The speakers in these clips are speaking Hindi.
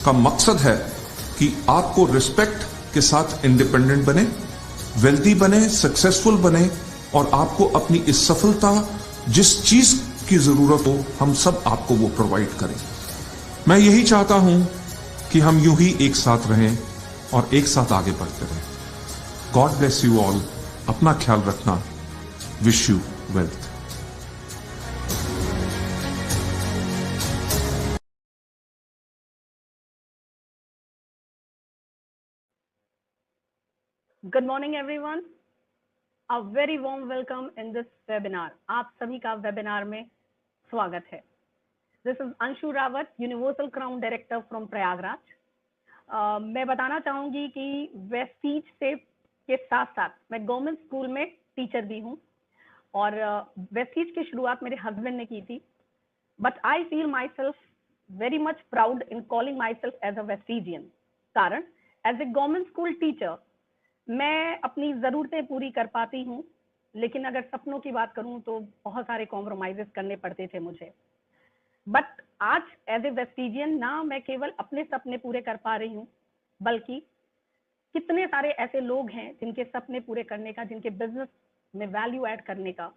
का मकसद है कि आपको रिस्पेक्ट के साथ इंडिपेंडेंट बने, वेल्दी बने, सक्सेसफुल बने और आपको अपनी इस सफलता जिस चीज की जरूरत हो हम सब आपको वो प्रोवाइड करें। मैं यही चाहता हूं कि हम यूं ही एक साथ रहें और एक साथ आगे बढ़ते रहें। God bless you all. अपना ख्याल रखना। Wish you wealth. Good morning, everyone. A very warm welcome in this webinar. आप सभी का वेबिनार में स्वागत है। This is Anshu Rawat, universal crown director from Prayagraj. मैं बताना चाहूंगी कि वेस्टीज से के साथ साथ मैं गवर्नमेंट स्कूल में टीचर भी हूं और वेस्टीज की शुरुआत मेरे हस्बैंड ने की थी। But I feel myself very much proud in calling myself as a Vestigian. कारण as a government school teacher मैं अपनी ज़रूरतें पूरी कर पाती हूँ, लेकिन अगर सपनों की बात करूँ तो बहुत सारे कॉम्प्रोमाइज़ेस करने पड़ते थे मुझे। बट आज एज ए वेस्टीजियन ना मैं केवल अपने सपने पूरे कर पा रही हूँ, बल्कि कितने सारे ऐसे लोग हैं जिनके सपने पूरे करने का, जिनके बिजनेस में वैल्यू ऐड करने का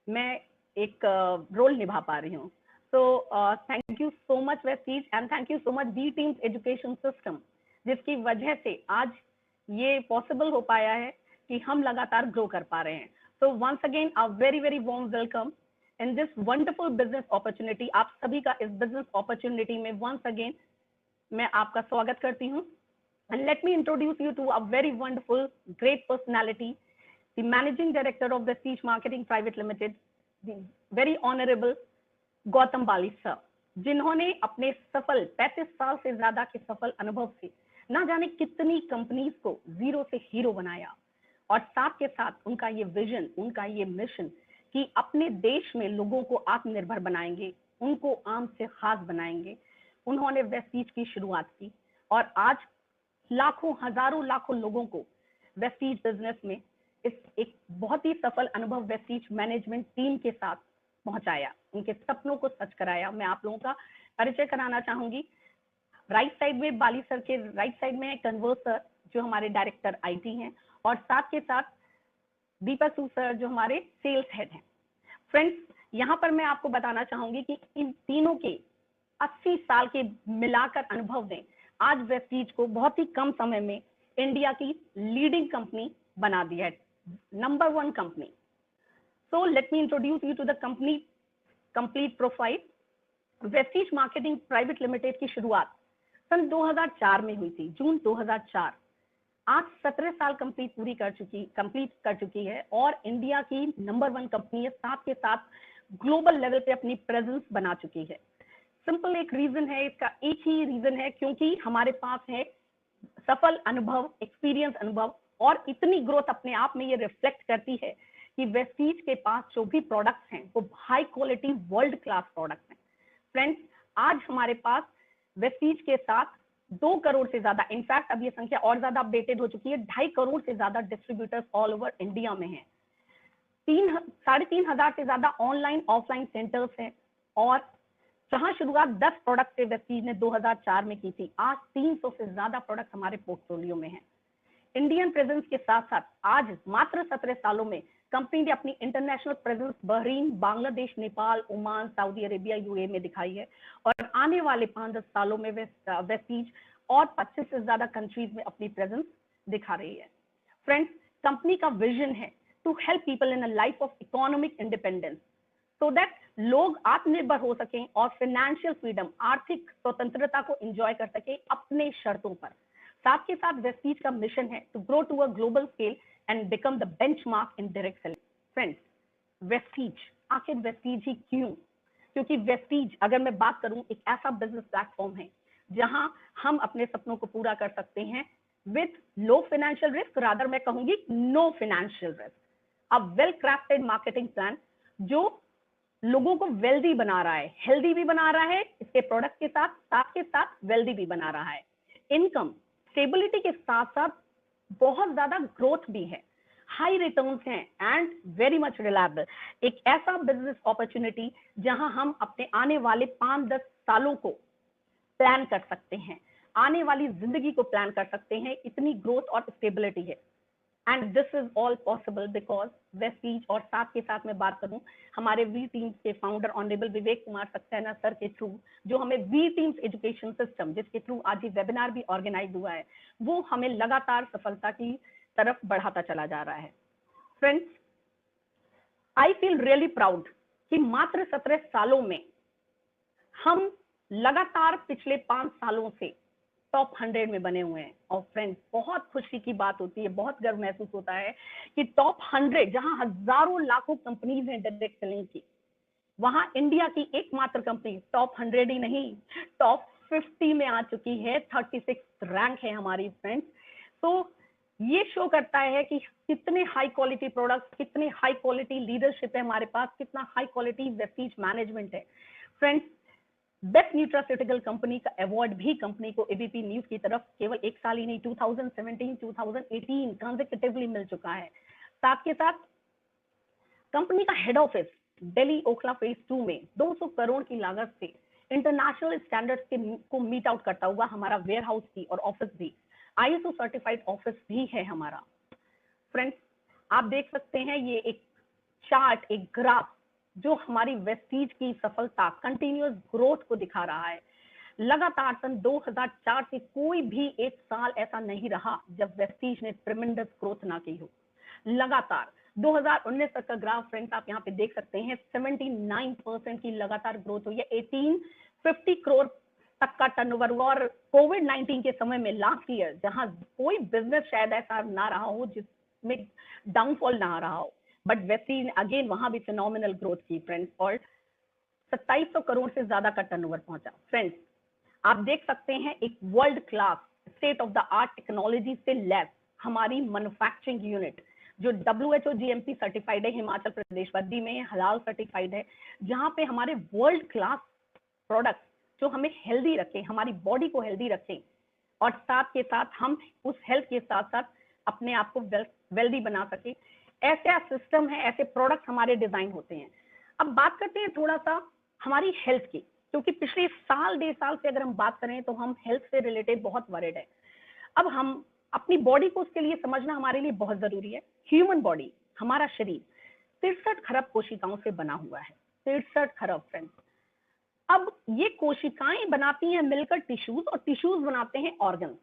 मैं एक रोल निभा पा रही हूँ। So thank you so much Vestige and thank you so much V teams education system, जिसकी वजह से आज ये पॉसिबल हो पाया है कि हम लगातार ग्रो कर पा रहे हैं। So once again a very very warm welcome in this wonderful business opportunity. आप सभी का इस बिजनेस अपॉर्चुनिटी में वंस अगेन मैं आपका स्वागत करती हूँ। And let me introduce you to a very wonderful great personality, the managing director of Vestige marketing private limited, the very honourable Gautam Bali sir, जिन्होंने अपने सफल 35 साल से ज्यादा के सफल अनुभव से ना जाने कितनी कंपनीज को जीरो से हीरो बनाया। और साथ के साथ उनका ये विजन, उनका ये मिशन कि अपने देश में लोगों को आत्मनिर्भर बनाएंगे, उनको आम से खास बनाएंगे। उन्होंने वेस्टीज की शुरुआत की और आज लाखों हजारों लाखों लोगों को वेस्टीज बिजनेस में इस एक बहुत ही सफल अनुभव वेस्टीज मैनेजमेंट टीम के साथ पहुंचाया, उनके सपनों को सच कराया। मैं आप लोगों का परिचय कराना चाहूंगी। राइट साइड में बाली सर के राइट साइड में कन्वर्स सर जो हमारे डायरेक्टर आईटी हैं, और साथ के साथ दीपक सू सर जो हमारे सेल्स हेड हैं। फ्रेंड्स, यहाँ पर मैं आपको बताना चाहूंगी कि इन तीनों के 80 साल के मिलाकर अनुभव ने आज वेस्टीज को बहुत ही कम समय में इंडिया की लीडिंग कंपनी बना दिया है, number 1 company. So let me introduce you to the company complete profile. Vestige marketing private limited की शुरुआत सन 2004 में हुई थी, जून 2004। आज 17 साल कंप्लीट कर चुकी है और इंडिया की नंबर 1 कंपनी है, साथ के साथ ग्लोबल लेवल पे अपनी प्रेजेंस बना चुकी है। सिंपल एक रीजन है इसका, एक ही रीजन है, क्योंकि हमारे पास है सफल अनुभव, एक्सपीरियंस अनुभव, और इतनी ग्रोथ अपने आप में ये रिफ्लेक्ट करती है कि वेस्टीज के पास जो भी प्रोडक्ट्स हैं वो high quality world class products हैं। फ्रेंड्स, आज हमारे पास वेस्टीज के साथ 2 करोड़ से ज्यादा, इनफैक्ट अब ये संख्या और ज्यादा अपडेटेड हो चुकी है, 2.5 करोड़ से ज्यादा डिस्ट्रीब्यूटर्स ऑल ओवर इंडिया में हैं। 3,500 से ज्यादा ऑनलाइन ऑफलाइन सेंटर्स हैं, और जहां शुरुआत 10 प्रोडक्ट से वेस्टीज ने 2004 में की थी, आज 300 से ज्यादा प्रोडक्ट हमारे पोर्टफोलियो में हैं। इंडियन प्रेजेंस के साथ साथ आज मात्र 17 सालों में कंपनी ने अपनी international presence Bahrain, Bangladesh, Nepal, Oman, Saudi Arabia, UAE में दिखाई है, और आने वाले 5-10 सालों में वेस्टीज और 25 से ज्यादा कंट्रीज में अपनी प्रेजेंस दिखा रही है। फ्रेंड्स, कंपनी का विजन है to help people in a life of economic independence, so that लोग आत्मनिर्भर हो सकें और फाइनेंशियल फ्रीडम, आर्थिक स्वतंत्रता को एंजॉय कर सके अपने शर्तों पर। साथ के साथ वेस्टीज का मिशन है to grow to a global scale and become the benchmark in direct selling. Friends, Vestige, आखिर वेस्टीज ही क्यों? क्योंकि वेस्टीज, अगर मैं बात करूं, एक ऐसा बिजनेस प्लेटफॉर्म है जहां हम अपने सपनों को पूरा कर सकते हैं with low financial risk, rather मैं कहूंगी no financial risk. A well crafted marketing plan जो लोगों को वेल्दी बना रहा है, हेल्दी भी बना रहा है, इसके प्रोडक्ट के साथ वेल्दी भी बना रहा है। इनकम स्टेबिलिटी के साथ साथ बहुत ज्यादा ग्रोथ भी है, हाई रिटर्न्स हैं एंड वेरी मच रिलायबल। एक ऐसा बिजनेस अपॉर्चुनिटी जहां हम अपने आने वाले 5-10 सालों को प्लान कर सकते हैं। आने वाली जिंदगी को प्लान कर सकते हैं, इतनी ग्रोथ और स्टेबिलिटी है। And this is all possible because Vestige, और साथ के साथ मैं बात करूं हमारे वी टीम्स के founder honourable Vivek Kumar Saxena sir के थ्रू, जो हमें वी टीम्स एजुकेशन सिस्टम, जिसके थ्रू आज ये वेबिनार भी ऑर्गेनाइज हुआ है, वो हमें लगातार सफलता की तरफ बढ़ाता चला जा रहा है। Friends, I feel really proud कि मात्र 17 सालों में हम लगातार पिछले 5 सालों से टॉप 100 में बने हुए हैं। और फ्रेंड्स, बहुत खुशी की बात होती है, बहुत गर्व महसूस होता है कि टॉप 100, जहां हजारों लाखों कंपनीज हैं डायरेक्ट सेलिंग की, वहां इंडिया की एकमात्र कंपनी टॉप 100 ही नहीं, टॉप 50 में आ चुकी है। 36 रैंक है हमारी फ्रेंड्स। तो ये शो करता है कि कितने हाई क्वालिटी प्रोडक्ट्स, कितने हाई क्वालिटी लीडरशिप है हमारे पास, कितना हाई क्वालिटी वेस्टीज मैनेजमेंट है। फ्रेंड्स, बेस्ट न्यूट्रास्यूटिकल कंपनी का अवार्ड भी कंपनी को एबीपी न्यूज की तरफ केवल एक साल ही नहीं, 2017, 2018 कंसेक्यूटिवली मिल चुका है। साथ के साथ कंपनी का head office Delhi Okhla phase 2 में 200 करोड़ की लागत से इंटरनेशनल स्टैंडर्ड्स के को मीट आउट करता हुआ हमारा वेयर हाउस भी और ऑफिस भी ISO सर्टिफाइड ऑफिस भी है हमारा। फ्रेंड्स, आप देख सकते हैं ये एक चार्ट, एक ग्राफ जो हमारी वेस्टीज की सफलता, कंटिन्यूअस ग्रोथ को दिखा रहा है। लगातार सन 2004 से कोई भी एक साल ऐसा नहीं रहा जब वेस्टीज ने ट्रेमेंडस ग्रोथ ना की हो। लगातार 2019 तक का ग्राफ फ्रेंड्स आप यहाँ पे देख सकते हैं, 79% की लगातार ग्रोथ हुई है। 1850 करोड़ तक का टर्नओवर हुआ। और कोविड-19 के समय में लास्ट ईयर, जहां कोई बिजनेस शायद ऐसा ना रहा हो जिसमें डाउनफॉल ना आ रहा हो, बट वेस्टीज ने अगेन वहां भी फिनोमिनल ग्रोथ की फ्रेंड्स, और 2700 करोड़ से ज्यादा का टर्नओवर पहुंचा। फ्रेंड्स, आप देख सकते हैं एक world class state of the art technology से लैस हमारी मैन्युफैक्चरिंग यूनिट, जो WHO GMP सर्टिफाइड है, हिमाचल प्रदेश बद्दी में हलाल सर्टिफाइड है, जहां पे हमारे वर्ल्ड क्लास प्रोडक्ट्स जो हमें हेल्दी रखें, हमारी बॉडी को हेल्दी रखें, और साथ के साथ हम उस हेल्थ के साथ साथ अपने आप को वेल्दी बना सके, ऐसा सिस्टम है, ऐसे प्रोडक्ट हमारे डिजाइन होते हैं। अब बात करते हैं थोड़ा सा हमारी हेल्थ की, क्योंकि पिछले साल 1.5 साल से अगर हम बात करें तो हम हेल्थ से रिलेटेड बहुत वरिड है। अब हम अपनी बॉडी को उसके लिए समझना हमारे लिए बहुत जरूरी है। ह्यूमन बॉडी, हमारा शरीर 63 खरब कोशिकाओं से बना हुआ है। 63 खरब फ्रेंड्स। अब ये कोशिकाएं बनाती हैं मिलकर टिश्यूज, और टिश्यूज बनाते हैं ऑर्गन्स,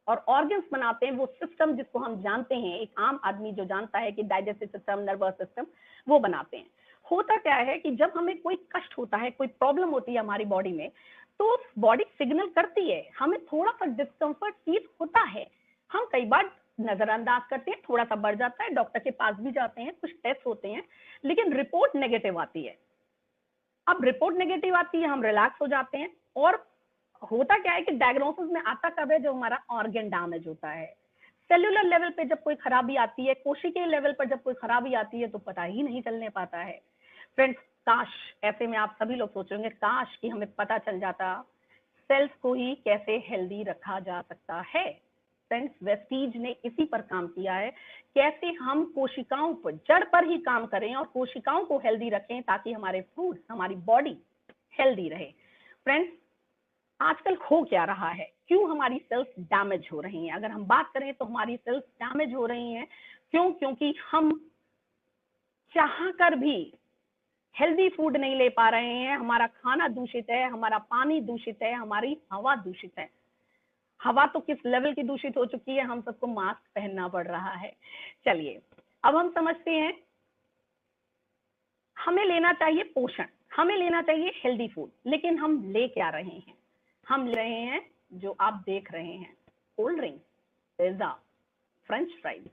और ऑर्गन्स बनाते हैं वो सिस्टम जिसको हम जानते हैं, एक आम आदमी जो जानता है कि डाइजेस्टिव सिस्टम, नर्वस सिस्टम, वो बनाते हैं। होता क्या है कि जब हमें कोई कष्ट होता है, कोई प्रॉब्लम होती है हमारी बॉडी में, तो बॉडी सिग्नल करती है, हमें थोड़ा सा डिस्कम्फर्ट फील होता है, हम कई बार नजरअंदाज करते हैं, थोड़ा सा बढ़ जाता है, डॉक्टर के पास भी जाते हैं, कुछ टेस्ट होते हैं, लेकिन रिपोर्ट नेगेटिव आती है। अब रिपोर्ट नेगेटिव आती है, हम रिलैक्स हो जाते हैं, और होता क्या है कि डायग्नोसिस में आता कब है, जो हमारा ऑर्गन डैमेज होता है। सेल्यूलर लेवल पे जब कोई खराबी आती है, कोशिकीय लेवल पर जब कोई खराबी आती है, तो पता ही नहीं चलने पाता है। फ्रेंड्स, काश, ऐसे में आप सभी लोग सोचेंगे काश कि हमें पता चल जाता सेल्स को ही कैसे हेल्दी रखा जा सकता है। फ्रेंड्स, वेस्टीज ने इसी पर काम किया है, कैसे हम कोशिकाओं पर, जड़ पर ही काम करें और कोशिकाओं को हेल्दी रखें, ताकि हमारे फूड, हमारी बॉडी हेल्दी रहे। फ्रेंड्स, आजकल हो क्या रहा है, क्यों हमारी सेल्स डैमेज हो रही हैं? अगर हम बात करें तो हमारी सेल्स डैमेज हो रही हैं क्यों? क्योंकि हम चाहकर भी हेल्दी फूड नहीं ले पा रहे हैं, हमारा खाना दूषित है, हमारा पानी दूषित है, हमारी हवा दूषित है। हवा तो किस लेवल की दूषित हो चुकी है, हम सबको मास्क पहनना पड़ रहा है। चलिए, अब हम समझते हैं, हमें लेना चाहिए पोषण, हमें लेना चाहिए हेल्दी फूड, लेकिन हम ले क्या रहे हैं? हम ले रहे हैं जो आप देख रहे हैं, cold drink, pizza, French fries.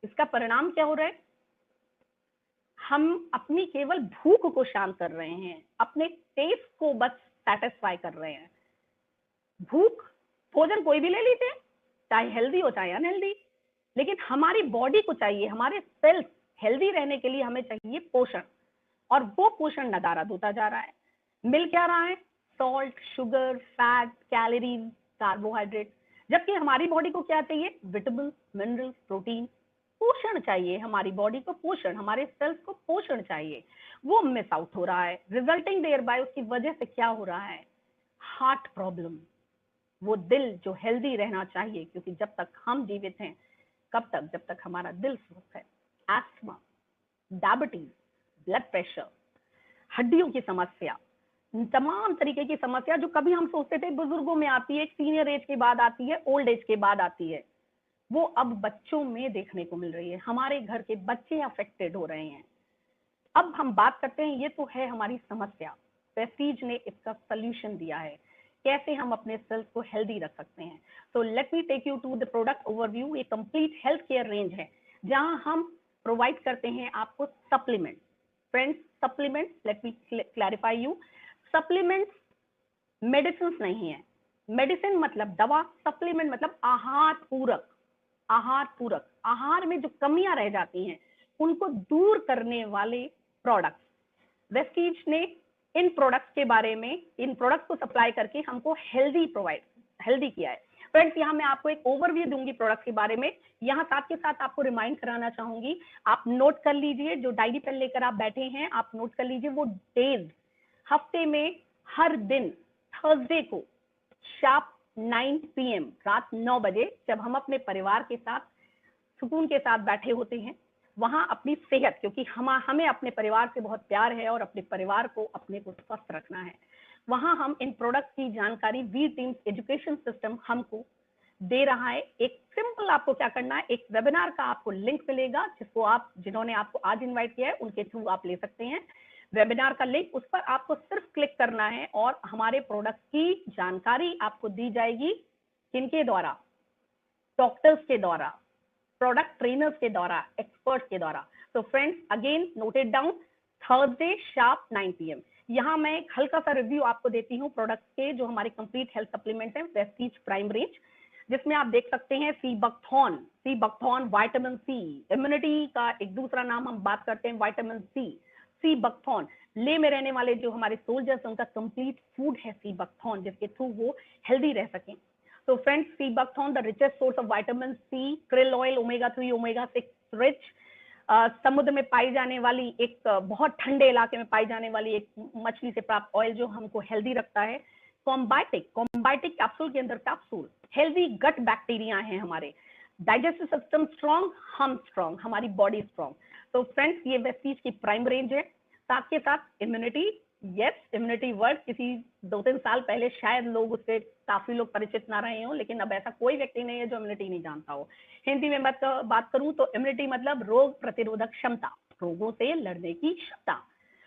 इसका परिणाम क्या हो रहा है? हम अपनी केवल भूख को शांत कर रहे हैं, अपने टेस्ट को बस सेटिस्फाई कर रहे हैं। भूख, भोजन कोई भी ले लेते हैं, चाहे हेल्दी हो चाहे अनहेल्दी, लेकिन हमारी बॉडी को चाहिए, हमारे सेल्स हेल्दी रहने के लिए हमें चाहिए पोषण, और वो पोषण नदारद होता जा रहा है। मिल क्या रहा है? Salt, sugar, fat, calories, carbohydrate, जबकि हमारी बॉडी को क्या चाहिए? विटामिन, मिनरल, प्रोटीन, पोषण चाहिए हमारी बॉडी को, पोषण, हमारे सेल्स को पोषण चाहिए, वो मिस आउट हो रहा है। रिजल्टिंग देयर बाय, उसकी वजह से क्या हो रहा है? हार्ट प्रॉब्लम, वो दिल जो हेल्दी रहना चाहिए, क्योंकि जब तक हम जीवित हैं, कब तक? जब तक हमारा दिल स्वस्थ है। एस्थमा, डायबिटीज, ब्लड प्रेशर, हड्डियों की समस्या, तमाम तरीके की समस्या जो कभी हम सोचते थे बुजुर्गों में आती है, एक सीनियर एज के बाद आती है, ओल्ड एज के बाद आती है, वो अब बच्चों में देखने को मिल रही है। हमारे घर के बच्चे अफेक्टेड हो रहे हैं। अब हम बात करते हैं, ये तो है हमारी समस्या, वेस्टीज ने इसका सॉल्यूशन दिया है, कैसे हम अपने सेल्स को हेल्दी रख सकते हैं। तो let me take you to the product overview. ये कंप्लीट हेल्थ केयर रेंज है जहां हम प्रोवाइड करते हैं आपको supplement. Friends, supplement, let me clarify you, supplements medicine नहीं है। मेडिसिन मतलब दवा, सप्लीमेंट मतलब आहार पूरक। आहार पूरक, आहार में जो कमियां रह जाती हैं उनको दूर करने वाले प्रोडक्ट्स। वेस्टीज ने इन प्रोडक्ट्स के बारे में, इन प्रोडक्ट्स को सप्लाई करके हमको हेल्दी किया है। फ्रेंड्स, यहाँ मैं आपको एक ओवरव्यू दूंगी प्रोडक्ट्स के बारे में। यहाँ साथ के साथ आपको रिमाइंड कराना चाहूंगी, आप नोट कर लीजिए, जो डायरी पेन लेकर आप बैठे हैं आप नोट कर लीजिए वो डेज। हफ्ते में हर दिन थर्सडे को शार्प 9 PM, रात 9 बजे, जब हम अपने परिवार के साथ सुकून के साथ बैठे होते हैं, वहां अपनी सेहत, क्योंकि हमें अपने परिवार से बहुत प्यार है और अपने परिवार को, अपने को स्वस्थ रखना है, वहां हम इन प्रोडक्ट की जानकारी वी टीम्स एजुकेशन सिस्टम हमको दे रहा है। एक सिंपल आपको क्या करना है, एक वेबिनार का आपको लिंक मिलेगा, जिन्होंने आपको आज इन्वाइट किया है उनके थ्रू आप ले सकते हैं वेबिनार का लिंक। उस पर आपको सिर्फ क्लिक करना है और हमारे प्रोडक्ट की जानकारी आपको दी जाएगी। किनके द्वारा? डॉक्टर्स के द्वारा, प्रोडक्ट ट्रेनर्स के द्वारा, एक्सपर्ट्स के द्वारा। तो friends, again noted down, Thursday sharp 9 PM। यहाँ मैं एक हल्का सा रिव्यू आपको देती हूँ प्रोडक्ट्स के, जो हमारे कंप्लीट हेल्थ सप्लीमेंट है वेस्टीज प्राइम रेंज, जिसमें आप देख सकते हैं सी-बकथॉन, विटामिन सी, इम्यूनिटी का एक दूसरा नाम हम बात करते हैं विटामिन सी-बकथॉन। ले में रहने वाले जो हमारे सोल्जर्स, उनका कंप्लीट फूड है सी-बकथॉन, जिसके थ्रू वो हेल्दी रह सकें। तो friends, sea buckthorn the richest source of vitamin C, krill oil, omega 3 omega 6 rich, समुद्र में पाई जाने वाली एक बहुत ठंडे इलाके में पाई जाने वाली एक मछली से प्राप्त ऑयल जो हमको हेल्दी रखता है। कॉम्बाइटिक कैप्सूल के अंदर कैप्सूल, हेल्दी गट बैक्टीरिया हैं हमारे, डाइजेस्टिव सिस्टम स्ट्रॉन्ग, हम स्ट्रॉन्ग, हमारी बॉडी स्ट्रॉन्ग। तो फ्रेंड्स, ये वेस्टीज की प्राइम रेंज है। साथ के साथ इम्यूनिटी, यस, इम्यूनिटी वर्ड किसी 2-3 साल पहले शायद लोग उससे काफी लोग परिचित ना रहे हों, लेकिन अब ऐसा कोई व्यक्ति नहीं है जो इम्यूनिटी नहीं जानता हो। हिंदी में बात करूं तो इम्यूनिटी मतलब रोग प्रतिरोधक क्षमता, रोगों से लड़ने की क्षमता।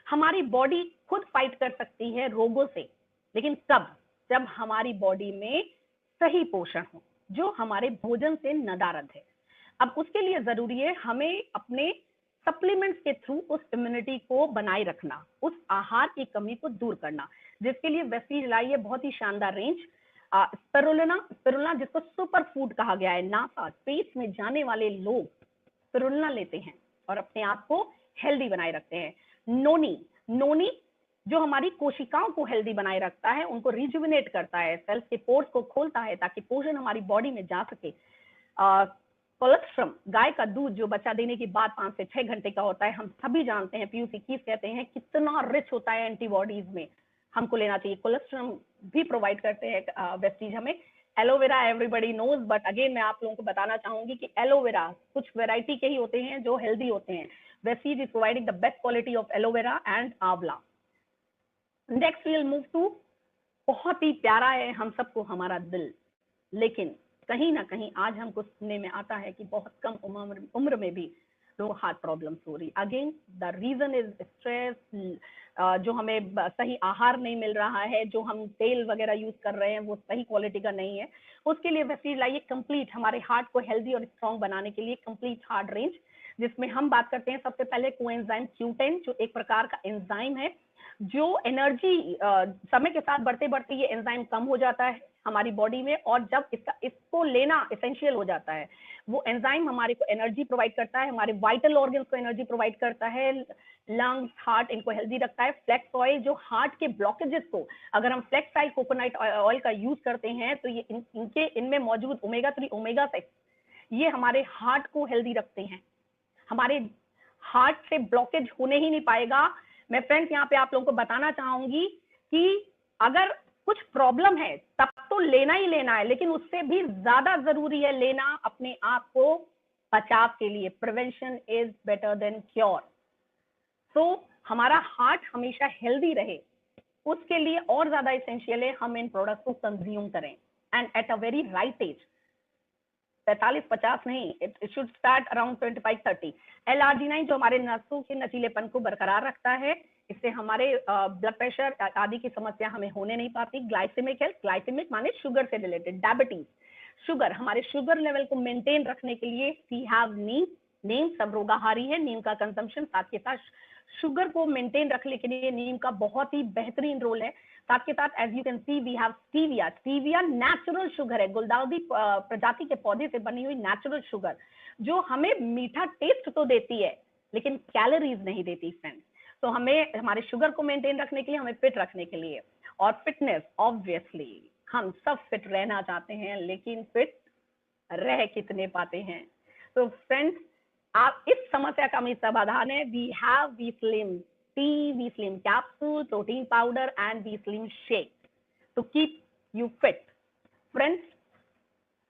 हमारी बॉडी खुद फाइट कर सकती है रोगों से, लेकिन कब? जब हमारी बॉडी में सही पोषण हो, जो हमारे भोजन से नदारद है। अब उसके लिए जरूरी है हमें अपने सप्लीमेंट्स के थ्रू उस इम्यूनिटी को बनाए रखना, उस आहार की कमी को दूर करना, जिसके लिए वेस्टीज लाई है बहुत ही शानदार रेंज। स्पिरुलिना, जिसको सुपर फूड कहा गया है, नासा स्पेस में जाने वाले लोग स्पिरुलिना लेते हैं और अपने आप को हेल्दी बनाए रखते हैं। नोनी जो हमारी कोशिकाओं को हेल्दी बनाए रखता है, उनको रिजुविनेट करता है, सेल्स के पोर्स को खोलता है ताकि पोषण हमारी बॉडी में जा सके। कोलेस्ट्रम, गाय का दूध जो बच्चा देने के बाद 5 से 6 घंटे का होता है, हम सभी जानते हैं, PUC कहते हैं, कितना रिच होता है एंटीबॉडीज में, हमको लेना चाहिए। कोलेस्ट्रम भी प्रोवाइड करते हैं वेस्टीज हमें। Aloe vera everybody knows, but again मैं आप लोगों को बताना चाहूंगी कि एलोवेरा कुछ वेराइटी के ही होते हैं जो हेल्दी होते हैं। Vestige is providing the best quality of aloe vera and amla. Next we will move to, बहुत ही प्यारा है हम सबको हमारा दिल, लेकिन कहीं ना कहीं आज हमको सुनने में आता है कि बहुत कम उम्र में भी लोग हार्ट प्रॉब्लम्स हो रही। Again the reason is stress, जो हमें सही आहार नहीं मिल रहा है, जो हम तेल वगैरह यूज कर रहे हैं वो सही क्वालिटी का नहीं है। उसके लिए वेस्टीज लाइए कंप्लीट हमारे हार्ट को हेल्दी और स्ट्रॉन्ग बनाने के लिए कंप्लीट हार्ट रेंज, जिसमें हम बात करते हैं सबसे पहले कोएंजाइम Q10, जो एक प्रकार का एंजाइम है जो एनर्जी, समय के साथ बढ़ते बढ़ते ये एंजाइम कम हो जाता है हमारी बॉडी में, और जब इसको लेना एसेंशियल हो जाता है, वो एंजाइम हमारे को एनर्जी प्रोवाइड करता है, हमारे वाइटल ऑर्गन्स को एनर्जी प्रोवाइड करता है, लंग्स, हार्ट, इनको हेल्दी रखता है। फ्लैक्स ऑयल जो हार्ट के ब्लॉकेजेस को, अगर हम फ्लैक्स ऑयल कोकोनट ऑयल का यूज करते हैं तो ये इनमें मौजूद ओमेगा 3 ओमेगा 6 ये हमारे हार्ट को हेल्दी रखते हैं, हमारे हार्ट से ब्लॉकेज होने ही नहीं पाएगा। मैं फ्रेंड्स यहाँ पे आप लोगों को बताना चाहूंगी कि अगर कुछ प्रॉब्लम है तब तो लेना ही लेना है, लेकिन उससे भी ज्यादा जरूरी है लेना अपने आप को बचाव के लिए। Prevention is better than cure. So हमारा हार्ट हमेशा हेल्दी रहे, उसके लिए और ज्यादा इसेंशियल है हम इन प्रोडक्ट्स को कंज्यूम करें, and at a very right age. 45-50 नहीं, it should start around 25-30। L-arginine जो हमारे नसों के नचीलेपन को बरकरार रखता है, इससे हमारे ब्लड प्रेशर आदि की समस्या हमें होने नहीं पाती। ग्लाइसेमिक हेल्थ, ग्लाइसेमिक माने शुगर से रिलेटेड, डायबिटीज, शुगर, हमारे शुगर लेवल को मेंटेन रखने के लिए वी हैव नीम। नीम सब रोगाहारी है, नीम का कंजम्पशन, साथ के साथ शुगर को मेंटेन रखने के लिए नीम का बहुत ही बेहतरीन रोल है। साथ के साथ as you can see we have stevia. Stevia natural sugar है, गुलदाउदी प्रजाति के पौधे से बनी हुई नेचुरल शुगर, जो हमें मीठा टेस्ट तो देती है लेकिन कैलोरीज नहीं देती फ्रेंड्स। तो हमें हमारे शुगर को मेंटेन रखने के लिए, हमें फिट रखने के लिए, और फिटनेस ऑब्वियसली हम सब फिट रहना चाहते हैं, लेकिन फिट रह कितने पाते हैं। तो फ्रेंड्स, आप इस समस्या का हमें समाधान है। We have Veslim tea, Veslim capsule, protein powder and Veslim shake to keep you fit. Friends,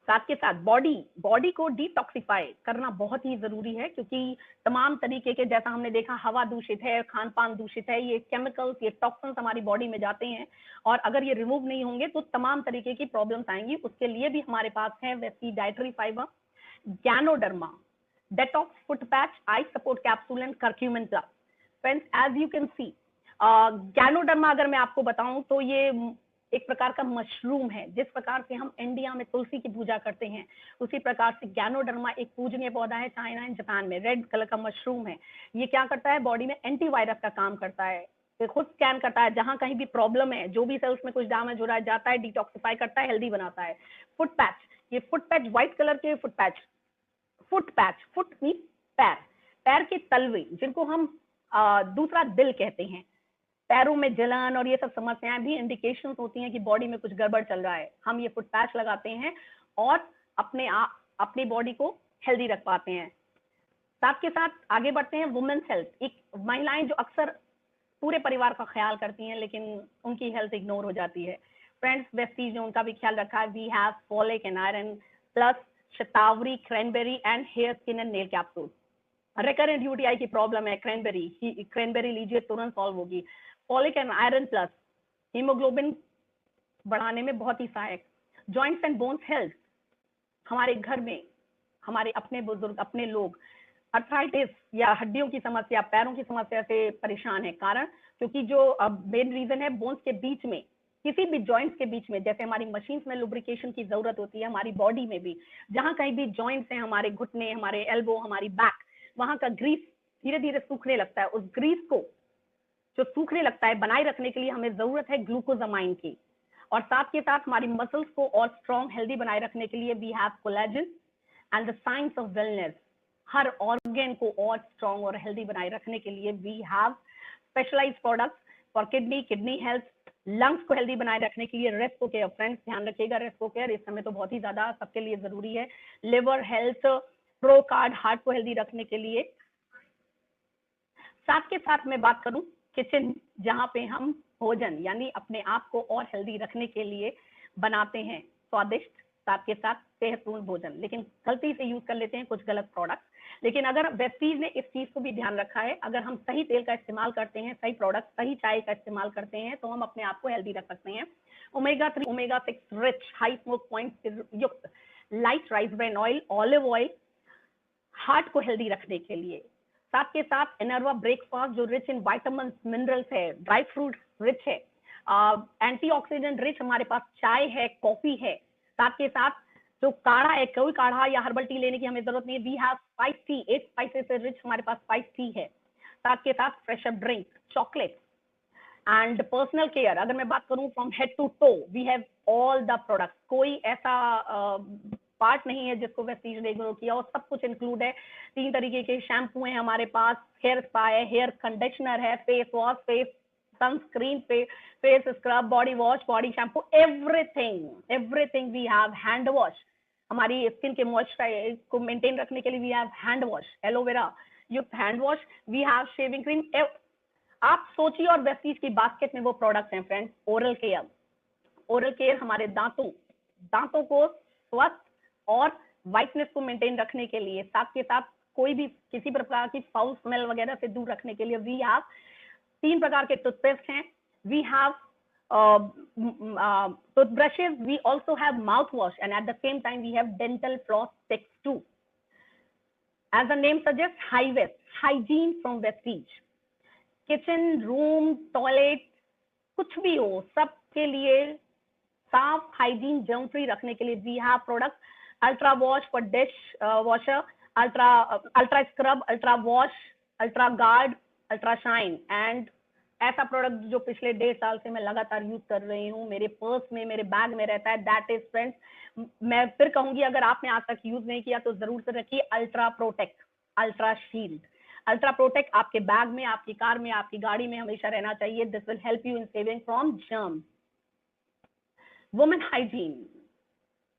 साथ के साथ बॉडी को डिटॉक्सिफाई करना बहुत ही जरूरी है, क्योंकि तमाम तरीके के, जैसा हमने देखा, हवा दूषित है, खान पान दूषित है, ये केमिकल्स, ये टॉक्सिन्स हमारी बॉडी में जाते हैं, और अगर ये रिमूव नहीं होंगे तो तमाम तरीके की प्रॉब्लम्स आएंगी। उसके लिए भी हमारे पास है Vestige dietary fibre, Ganoderma, detox foot patch, eye support capsule and curcumin plus. Friends, as you can see, Ganoderma अगर मैं आपको बताऊं तो ये एक प्रकार का मशरूम है। जिस प्रकार से हम इंडिया में तुलसी की पूजा करते हैं, उसी प्रकार से गैनोडर्मा एक पूजनीय पौधा है चाइना एंड जापान में, रेड कलर का मशरूम है। ये क्या करता है, बॉडी में एंटीवायरस का काम करता है, ये खुद स्कैन करता है, जहां कहीं भी प्रॉब्लम है, जो भी सेल्स में कुछ डैमेज हो रहा है, जाता है, डिटॉक्सिफाई करता है, हेल्दी बनाता है। फुट पैच, ये फुट पैच व्हाइट कलर के फुट पैच, फुट मीन पैर, पैर के तलवे, जिनको हम दूसरा दिल कहते हैं। पैरों में जलन और ये सब समस्याएं भी इंडिकेशंस होती हैं कि बॉडी में कुछ गड़बड़ चल रहा है। हम ये फुट पैच लगाते हैं और अपनी बॉडी को हेल्दी रख पाते हैं। साथ के साथ आगे बढ़ते हैं वुमेन्स हेल्थ। एक महिलाएं जो अक्सर पूरे परिवार का ख्याल करती हैं, लेकिन उनकी हेल्थ इग्नोर हो जाती है। फ्रेंड्स, वेस्टीज ने उनका भी ख्याल रखा है। We have folic and iron plus shatavari, cranberry and hair skin and nail capsule. Recurrent UTI की प्रॉब्लम है, क्रैनबेरी लीजिए, तुरंत सॉल्व होगी। Folic and iron plus haemoglobin बढ़ाने में बहुत ही सहायक। जॉइंट्स एंड बोन्स हेल्थ, हमारे घर में हमारे अपने बुजुर्ग, अपने लोग अर्थराइटिस या हड्डियों की समस्या, पैरों की समस्या से परेशान है। कारण, क्योंकि जो मेन रीजन है बोन्स के बीच में, किसी भी जॉइंट्स के बीच में, जैसे हमारी मशीन्स में लुब्रिकेशन की जरूरत होती है, हमारी बॉडी में भी जहां कहीं भी जॉइंट्स हैं, हमारे घुटने, हमारे एल्बो, हमारी बैक, वहां का ग्रीस धीरे धीरे सूखने लगता है। उस ग्रीस को जो सूखने लगता है बनाए रखने के लिए हमें जरूरत है ग्लूकोजामाइन की। और साथ के साथ हमारी मसल्स को और स्ट्रॉन्ग हेल्दी बनाए रखने के लिए we have collagen and the science of wellness. हर ऑर्गन को और स्ट्रॉन्ग और हेल्दी बनाए रखने के लिए we have specialised products for kidney health, lungs को हेल्दी बनाए रखने के लिए रेस्पो केयर। फ्रेंड्स, ध्यान रखिएगा, रेस्पो केयर इस समय तो बहुत ही ज्यादा सबके लिए जरूरी है। Liver health, pro card, heart को हेल्दी रखने के लिए। साथ के साथ मैं बात करूं किचन, जहां पे हम भोजन यानी अपने आप को और हेल्दी रखने के लिए बनाते हैं स्वादिष्ट, साथ के साथ सेहतपूर्ण भोजन, लेकिन गलती से यूज कर लेते हैं कुछ गलत प्रोडक्ट्स। लेकिन अगर वेस्टीज ने इस चीज को भी ध्यान रखा है, अगर हम सही तेल का इस्तेमाल करते हैं, सही प्रोडक्ट, सही चाय का इस्तेमाल करते हैं, तो हम अपने आप को हेल्दी रख सकते हैं। Omega 3, omega 6 rich, high smoke point युक्त light rice bran oil, olive oil, heart को हेल्दी रखने के लिए। साथ के साथ एनर्वा ब्रेकफास्ट जो रिच इन विटामिन मिनरल्स है, ड्राई फ्रूट रिच है, एंटीऑक्सीडेंट रिच हमारे पास चाय है, कॉफी है। साथ के साथ जो काढ़ा है, कोई काढ़ा या हर्बल टी लेने की हमें जरूरत नहीं है। We have spice tea, 8 spices से रिच हमारे पास स्पाइस टी है। साथ के साथ fresh up drink, chocolate and personal care. अगर मैं बात करूं from head to toe, we have all the products. कोई ऐसा पार्ट नहीं है जिसको वेस्टीज ने इग्नोर किया, और सब कुछ इंक्लूड है। 3 तरीके के शैम्पू हैं हमारे पास, हेयर स्पा है, हेयर कंडीशनर है, face wash, face sunscreen, face scrub, body wash, body shampoo, everything we have. Hand wash, हमारी स्किन के मॉइस्चराइज को मेंटेन रखने के लिए we have hand wash, aloe vera युक्त hand wash, we have shaving cream. आप सोचिए और वेस्टीज की बास्केट में वो प्रोडक्ट्स हैं friends. Oral care, oral care हमारे दांतों को स्वस्थ और व्हाइटनेस को मेंटेन रखने के लिए, साथ के साथ कोई भी किसी प्रकार की फाउल स्मेल वगैरह से दूर रखने के लिए वी हैव 3 प्रकार के टूथपेस्ट हैं. We have toothbrushes, we also have mouthwash, and at the same time we have dental floss sticks too. As the name suggests, Hi-Vest, hygiene from Vestige. Kitchen, room, toilet, कुछ भी हो, सबके लिए साफ, हाइजीन, जर्म फ्री रखने के लिए we have product ultra wash for dishwasher, ultra scrub, ultra wash, ultra guard, ultra shine. And ऐसा प्रोडक्ट जो पिछले 1.5 साल से मैं लगातार यूज कर रही हूँ, मेरे पर्स में, मेरे बैग में रहता है, दैट इज फ्रेंड्स, मैं फिर कहूंगी अगर आपने आज तक यूज नहीं किया तो जरूर से रखिए ultra protect, ultra shield. Ultra protect आपके बैग में, आपकी कार में, आपकी गाड़ी में हमेशा रहना चाहिए. This will help you in saving from germ. Women hygiene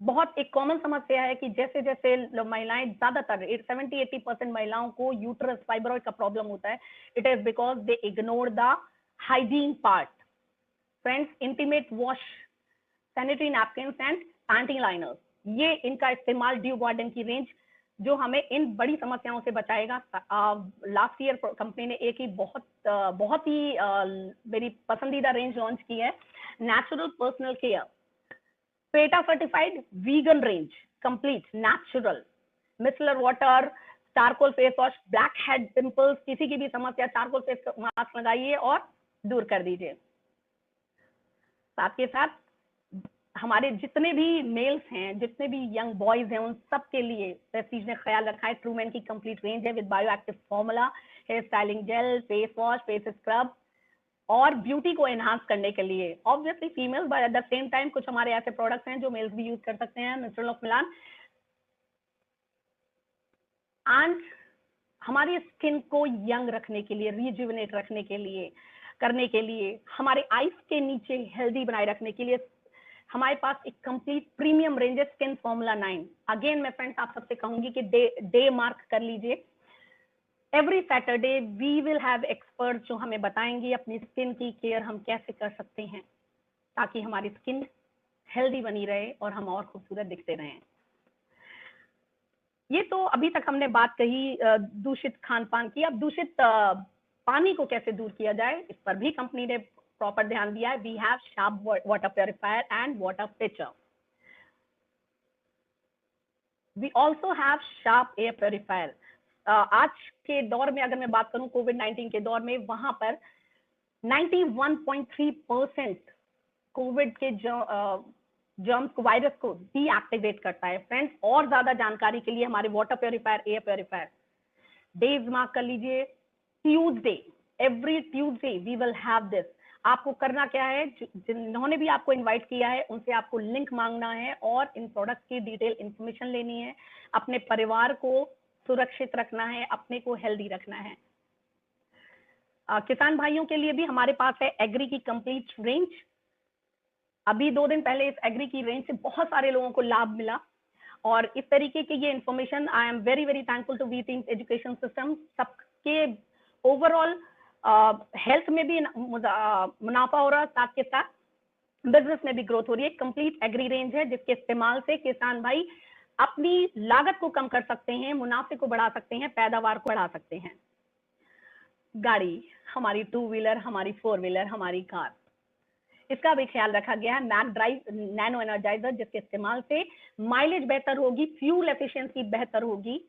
बहुत एक कॉमन समस्या है कि जैसे जैसे महिलाएं, ज्यादातर 70-80% महिलाओं को यूट्रस फाइब्रॉइड का प्रॉब्लम होता है. It is because they ignore the hygiene part. Friends, intimate wash, sanitary napkin and panty liners, ये इनका इस्तेमाल ड्यू गार्डन की रेंज जो हमें इन बड़ी समस्याओं से बचाएगा. लास्ट ईयर कंपनी ने एक ही बहुत ही मेरी पसंदीदा रेंज लॉन्च की है, natural personal care, PETA certified vegan range, complete natural, micellar water, charcoal face wash, black head pimples, किसी की भी समस्या, चारकोल फेस मास्क लगाइए और दूर कर दीजिए. साथ के साथ हमारे जितने भी मेल्स हैं, जितने भी यंग बॉयज हैं, उन सब के लिए प्रेस्टीज ने ख्याल रखा है. ट्रूमेन की कंप्लीट रेंज है with bioactive formula, hair styling gel, face wash, face scrub और ब्यूटी को एनहांस करने के लिए. Obviously females, but at the same time कुछ हमारे ऐसे प्रोडक्ट्स हैं जो मेल्स भी यूज कर सकते हैं. मिस्टर ऑफ मिलान एंड हमारी स्किन को यंग रखने के लिए, रिजुविनेट रखने के लिए, करने के लिए, हमारे आईज के नीचे हेल्दी बनाए रखने के लिए हमारे पास एक कंप्लीट प्रीमियम रेंज है, स्किन फॉर्मूला 9. अगेन मैं फ्रेंड्स आप सबसे कहूंगी कि डे मार्क कर लीजिए. Every Saturday we will have expert जो हमें बताएंगे अपनी स्किन की केयर हम कैसे कर सकते हैं ताकि हमारी स्किन हेल्दी बनी रहे और हम और खूबसूरत दिखते रहें. ये तो अभी तक हमने बात कही दूषित खान पान की. अब दूषित पानी को कैसे दूर किया जाए, इस पर भी कंपनी ने प्रॉपर ध्यान दिया है. We have Sharp water purifier and water filter. We also have Sharp air purifier. आज के दौर में अगर मैं बात करूं, कोविड-19 के दौर में, वहां पर 91.3% कोविड के जर्म्स को, वायरस को डीएक्टिवेट करता है. फ्रेंड्स, और ज्यादा जानकारी के लिए हमारे water purifier, air purifier days mark कर लीजिए. Tuesday, every Tuesday we will have this. आपको करना क्या है, जिन्होंने भी आपको इनवाइट किया है उनसे आपको लिंक मांगना है और इन प्रोडक्ट की डिटेल इंफॉर्मेशन लेनी है. अपने परिवार को सुरक्षित रखना है, अपने को हेल्दी रखना है. किसान भाइयों के लिए भी हमारे पास है एग्री की कंप्लीट रेंज. अभी 2 दिन पहले इस एग्री की रेंज से बहुत सारे लोगों को लाभ मिला और इस तरीके की ये information, I am very very thankful to V team education system. सबके ओवरऑल हेल्थ में भी मुनाफा हो रहा है, साथ के साथ बिजनेस में भी ग्रोथ हो रही है. कंप्लीट एग्री रेंज है जिसके इस्तेमाल से किसान भाई अपनी लागत को कम कर सकते हैं, मुनाफे को बढ़ा सकते हैं, पैदावार को बढ़ा सकते हैं. गाड़ी, हमारी 2 व्हीलर, हमारी 4 व्हीलर, हमारी कार, इसका भी ख्याल रखा गया है. मैक ड्राइव नैनो एनर्जाइजर जिसके इस्तेमाल से माइलेज बेहतर होगी, फ्यूल एफिशिएंसी बेहतर होगी